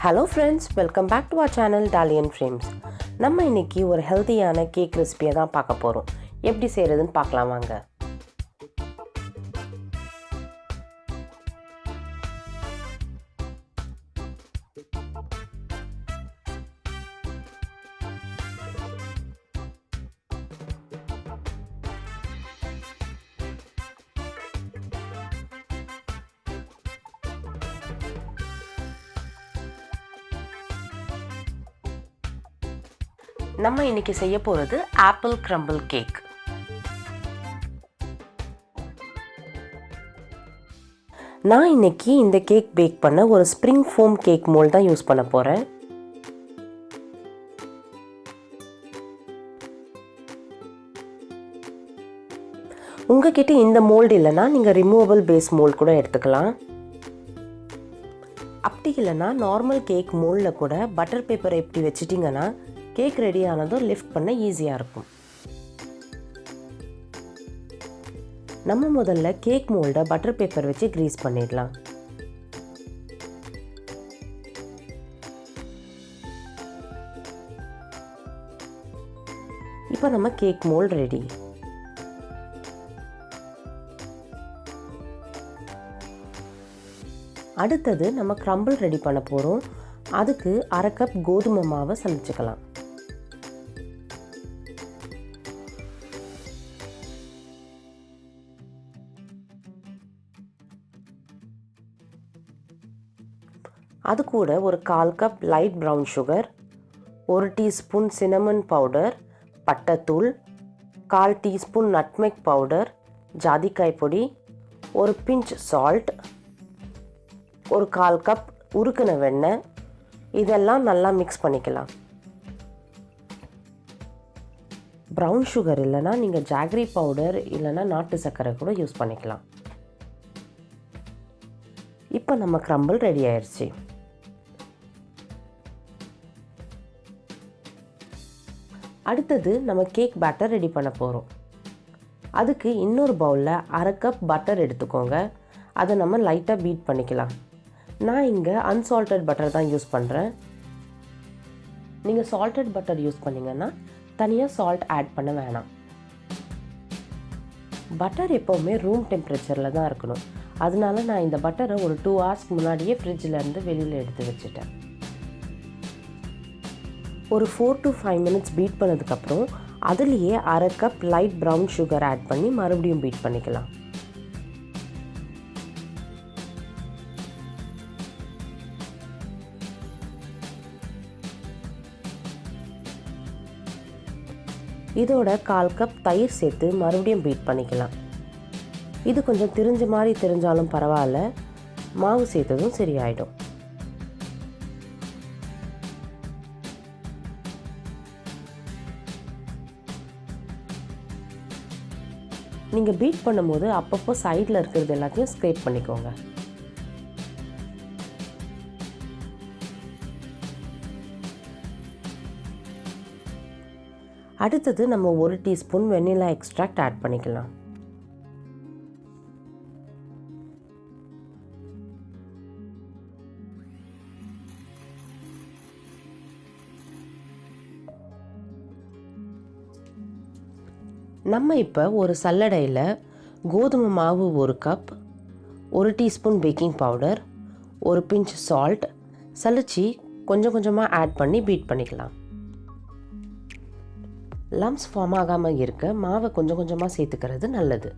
Hello friends, welcome back to our channel Dalian Frames. நம்ம இன்னைக்கு ஒரு ஹெல்தியான கேக் ரெசிபியை தான் பார்க்க போறோம். எப்படி செய்யறதுன்னு பார்க்கலாம் வாங்க. நம்ம இன்னைக்கு செய்ய போறது ஆப்பிள் crumble cake. நான் இன்னைக்கு இந்த கேக் பேக் பண்ண ஒரு ஸ்ப்ரிங் ஃபோம் கேக் மோல்ட் தான் யூஸ் பண்ண போறேன். உங்ககிட்ட இந்த மோல்ட் இல்லைன்னா நீங்க ரிமூவபிள் பேஸ் மோல்ட் கூட எடுத்துக்கலாம். அப்படி இல்லைன்னா நார்மல் கேக் மோல்டில் கூட பட்டர் பேப்பரை எப்படி வச்சிட்டிங்கன்னா கேக் ரெடி ஆனதும் லிஃப்ட் பண்ண ஈஸியாக இருக்கும். நம்ம முதல்ல கேக் மோல்டை பட்டர் பேப்பர் வச்சு கிரீஸ் பண்ணிடலாம். இப்போ நம்ம கேக் மோல்ட் ரெடி. அடுத்தது நம்ம கிரம்பிள் ரெடி பண்ண போகிறோம். அதுக்கு அரை கப் கோதுமை மாவை சமைச்சுக்கலாம். அது கூட ஒரு 1/4 cup light brown sugar, 1 teaspoon cinnamon powder, பட்டைத்தூள், 1/4 டீஸ்பூன் நட்மெக் பவுடர், ஜாதிக்காய் பொடி, ஒரு பிஞ்ச் சால்ட், ஒரு 1/4 கப் உருக்கின வெண்ணெய், இதெல்லாம் நல்லா மிக்ஸ் பண்ணிக்கலாம். ப்ரௌன் சுகர் இல்லைன்னா நீங்கள் ஜாகரி பவுடர் இல்லைன்னா நாட்டு சர்க்கரை கூட யூஸ் பண்ணிக்கலாம். இப்போ நம்ம கிரம்பிள் ரெடி ஆயிடுச்சு. அடுத்தது நம்ம கேக் பேட்டர் ரெடி பண்ண போகிறோம். அதுக்கு இன்னொரு பவுலில் அரை கப் பட்டர் எடுத்துக்கோங்க. அதை நம்ம லைட்டாக பீட் பண்ணிக்கலாம். நான் இங்கே அன்சால்டட் பட்டர் தான் யூஸ் பண்ணுறேன். நீங்கள் சால்டட் பட்டர் யூஸ் பண்ணிங்கன்னா தனியாக சால்ட் ஆட் பண்ண வேணாம். பட்டர் எப்போவுமே ரூம் டெம்பரேச்சரில் தான் இருக்கணும். அதனால நான் இந்த பட்டரை ஒரு 2 hours முன்னாடியே ஃப்ரிட்ஜில் இருந்து வெளியில் எடுத்து வச்சுட்டேன். ஒரு 4 to 5 minutes பீட் பண்ணதுக்கப்புறம் அதுலேயே அரை cup light brown sugar add பண்ணி மறுபடியும் பீட் பண்ணிக்கலாம். இதோட 1/4 கப் தயிர் சேர்த்து மறுபடியும் பீட் பண்ணிக்கலாம். இது கொஞ்சம் திரிஞ்ச மாதிரி தெரிஞ்சாலும் பரவாயில்ல, மாவு சேர்த்ததும் சரியாயிடும். நீங்கள் பீட் பண்ணும்போது அப்பப்போ சைடில் இருக்கிறது எல்லாத்தையும் ஸ்க்ரேப் பண்ணிக்கோங்க. அடுத்தது நம்ம 1 டீஸ்பூன் வெண்ணிலா எக்ஸ்ட்ராக்ட் ஆட் பண்ணிக்கலாம். நம்ம இப்போ ஒரு சல்லடையில் கோதுமை மாவு 1 கப், 1 டீஸ்பூன் பேக்கிங் பவுடர், ஒரு பிஞ்ச் சால்ட் சலிச்சு கொஞ்சம் கொஞ்சமாக ஆட் பண்ணி பீட் பண்ணிக்கலாம். லம்ப்ஸ் ஃபார்ம் ஆகாமல் இருக்க மாவை கொஞ்சம் கொஞ்சமாக சேர்த்துக்கிறது நல்லது.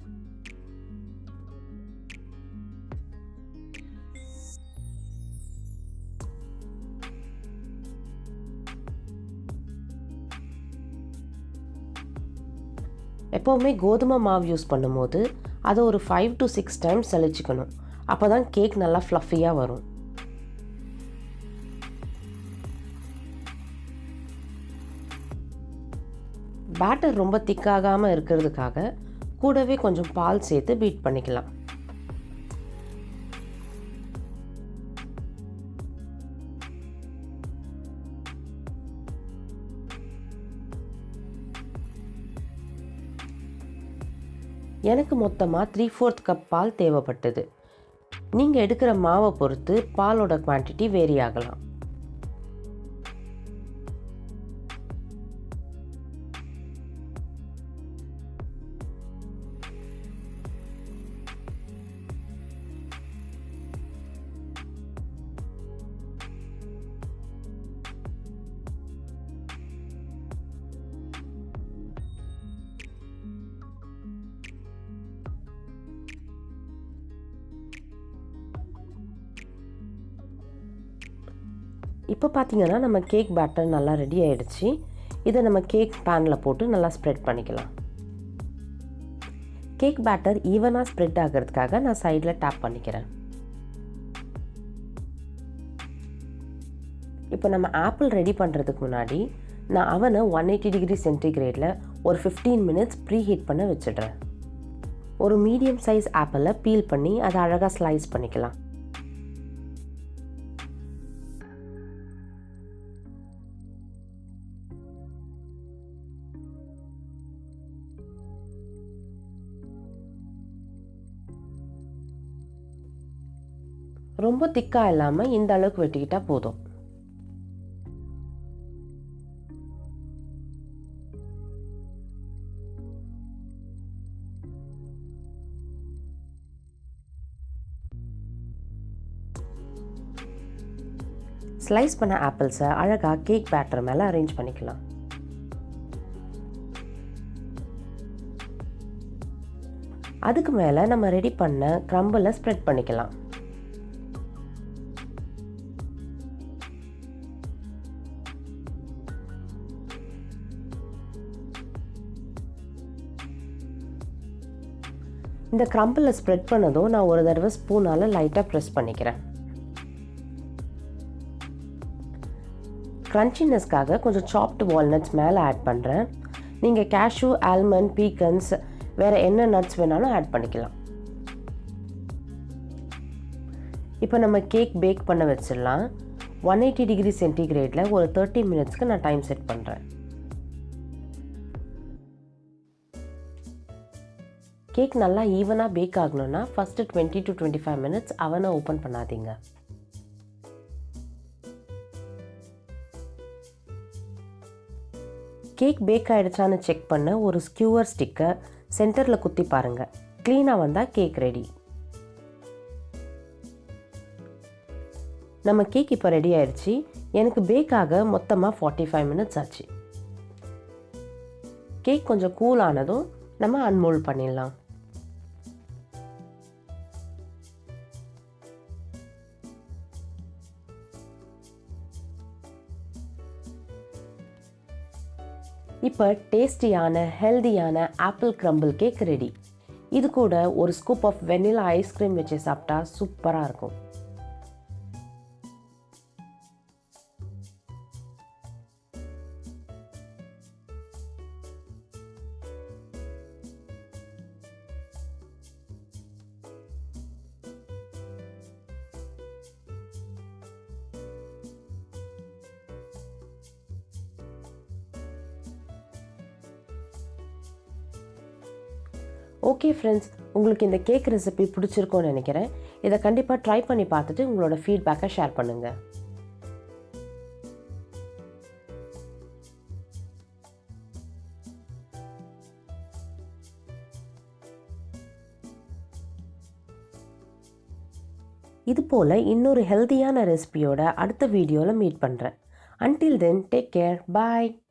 எப்போவுமே கோதுமை மாவு யூஸ் பண்ணும்போது அதை ஒரு 5 to 6 டைம்ஸ் சலிச்சுக்கணும். அப்போ தான் கேக் நல்லா ஃப்ளஃபியாக வரும். பேட்டர் ரொம்ப திக்காகாமல் இருக்கிறதுக்காக கூடவே கொஞ்சம் பால் சேர்த்து பீட் பண்ணிக்கலாம். எனக்கு மொத்தமாக 3/4 கப் பால் தேவைப்பட்டது. நீங்கள் எடுக்கிற மாவை பொறுத்து பாலோட குவான்டிட்டி வேரி ஆகலாம். இப்போ பார்த்தீங்கன்னா நம்ம கேக் பேட்டர் நல்லா ரெடி ஆகிடுச்சு. இதை நம்ம கேக் பேனில் போட்டு நல்லா ஸ்ப்ரெட் பண்ணிக்கலாம். கேக் பேட்டர் ஈவனாக ஸ்ப்ரெட் ஆகிறதுக்காக நான் சைடில் டேப் பண்ணிக்கிறேன். இப்போ நம்ம ஆப்பிள் ரெடி பண்ணுறதுக்கு முன்னாடி நான் அவனை 180 டிகிரி சென்டிகிரேடில் ஒரு 15 மினிட்ஸ் ப்ரீஹீட் பண்ண வச்சிடுறேன். ஒரு மீடியம் சைஸ் ஆப்பிளை பீல் பண்ணி அதை அழகாக ஸ்லைஸ் பண்ணிக்கலாம். ரொம்ப திக்காக இல்லாமல் இந்த அளவுக்கு வெட்டிக்கிட்டால் போதும். ஸ்லைஸ் பண்ண ஆப்பிள்ஸை அழகாக கேக் பேட்டர் மேலே அரேஞ்ச் பண்ணிக்கலாம். அதுக்கு மேலே நம்ம ரெடி பண்ண க்ரம்பிளை ஸ்ப்ரெட் பண்ணிக்கலாம். இந்த க்ரம்பிளை ஸ்ப்ரெட் பண்ணதும் நான் ஒரு தடவை ஸ்பூனால் லைட்டாக ப்ரெஸ் பண்ணிக்கிறேன். க்ரன்ச்சினஸ்க்காக கொஞ்சம் சாப்டு வால்நட்ஸ் மேலே ஆட் பண்ணுறேன். நீங்கள் கேஷ்யூ, ஆல்மண்ட், பீக்கன்ஸ் வேறு என்ன நட்ஸ் வேணாலும் ஆட் பண்ணிக்கலாம். இப்போ நம்ம கேக் பேக் பண்ண வச்சிடலாம். 180 டிகிரி சென்டிகிரேடில் ஒரு 30 மினிட்ஸ்க்கு நான் டைம் செட் பண்ணுறேன். கேக் நல்லா ஈவனாக பேக் ஆகணும்னா ஃபஸ்ட்டு 20 to 25 மினிட்ஸ் அவனை ஓப்பன் பண்ணாதீங்க. கேக் பேக் ஆகிடுச்சான்னு செக் பண்ண ஒரு ஸ்கியூவர் ஸ்டிக்கை சென்டரில் குத்தி பாருங்கள். க்ளீனாக வந்தால் கேக் ரெடி. நம்ம கேக் இப்போ ரெடி ஆயிடுச்சு. எனக்கு பேக் ஆக மொத்தமாக 45 மினிட்ஸ் ஆச்சு. கேக் கொஞ்சம் கூல் ஆனதும் நம்ம அன்மோல்ட் பண்ணிடலாம். இப்போ டேஸ்டியான ஹெல்தியான ஆப்பிள் க்ரம்பிள் கேக் ரெடி. இது கூட ஒரு ஸ்கூப் ஆஃப் வெனிலா ஐஸ்கிரீம் வச்சு சாப்பிட்டா சூப்பராக இருக்கும். ஓகே ஃப்ரெண்ட்ஸ், உங்களுக்கு இந்த கேக் ரெசிபி பிடிச்சிருக்கோன்னு நினைக்கிறேன். இதை கண்டிப்பாக ட்ரை பண்ணி பார்த்துட்டு உங்களோட ஃபீட்பேக்கை ஷேர் பண்ணுங்கள். இது போல் இன்னொரு ஹெல்தியான ரெசிபியோட அடுத்த வீடியோவில் மீட் பண்ணுறேன். Until then, take care. Bye.